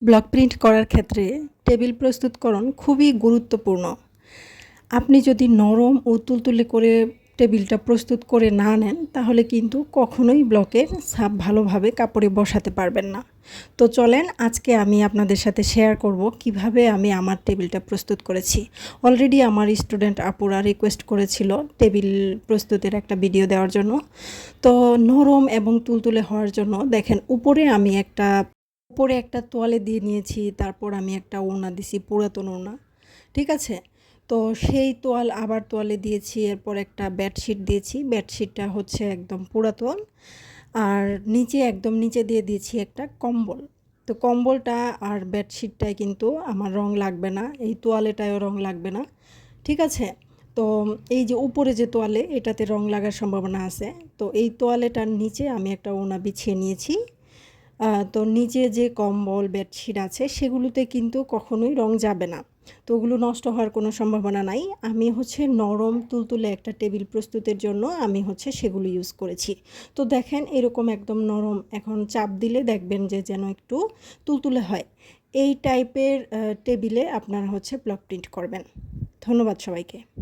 Block print করার ক্ষেত্রে table প্রস্তুতকরণ খুবই গুরুত্বপূর্ণ। আপনি যদি নরম ও তুলতুলে করে টেবিলটা প্রস্তুত করে না নেন, তাহলে কিন্তু কখনোই ব্লকের ছাপ ভালোভাবে কাপড়ে বসাতে পারবেন না। তো চলেন আজকে আমি আপনাদের সাথে শেয়ার করব কিভাবে আমি আমার টেবিলটা প্রস্তুত করেছি। অলরেডি আমার স্টুডেন্ট আপুরা রিকোয়েস্ট করেছিল টেবিল প্রস্তুতের একটা ভিডিও দেওয়ার জন্য। তো নরম এবং তুলতুলে হওয়ার জন্য দেখেন উপরে একটা তোয়ালে দিয়ে নিয়েছি, তারপর আমি একটা ওড়না দিছি, পুরাতন ওড়না, ঠিক আছে। তো সেই আবার তোয়ালে দিয়েছি, এরপর একটা বেডশিট দিয়েছি, বেডশিটটা হচ্ছে একদম পুরাতন। আর একদম নিচে দিয়ে দিয়েছি একটা কম্বল। তো কম্বলটা আর বেডশিটটায় কিন্তু আমার রং লাগবে না, এই তোয়ালেটায়ও রং লাগবে না, ঠিক আছে। তো এই যে উপরে যে তোয়ালে, এটাতে রং লাগার সম্ভাবনা আছে। তো এই তোয়ালেটার নিচে আমি একটা ওড়না বিছিয়ে নিয়েছি। তো নিচে যে কম্বল বেডশিট আছে সেগুলোতে কিন্তু কখনোই রং যাবে না। তো ওগুলো নষ্ট হওয়ার কোনো সম্ভাবনা নাই। আমি হচ্ছে নরম তুলতুলে একটা টেবিল প্রস্তুতের জন্য আমি হচ্ছে সেগুলো ইউজ করেছি। তো দেখেন এরকম একদম নরম, এখন চাপ দিলে দেখবেন যে যেন একটু তুলতুলে হয়। এই টাইপের টেবিলে আপনারা হচ্ছে ব্লক প্রিন্ট করবেন। ধন্যবাদ সবাইকে।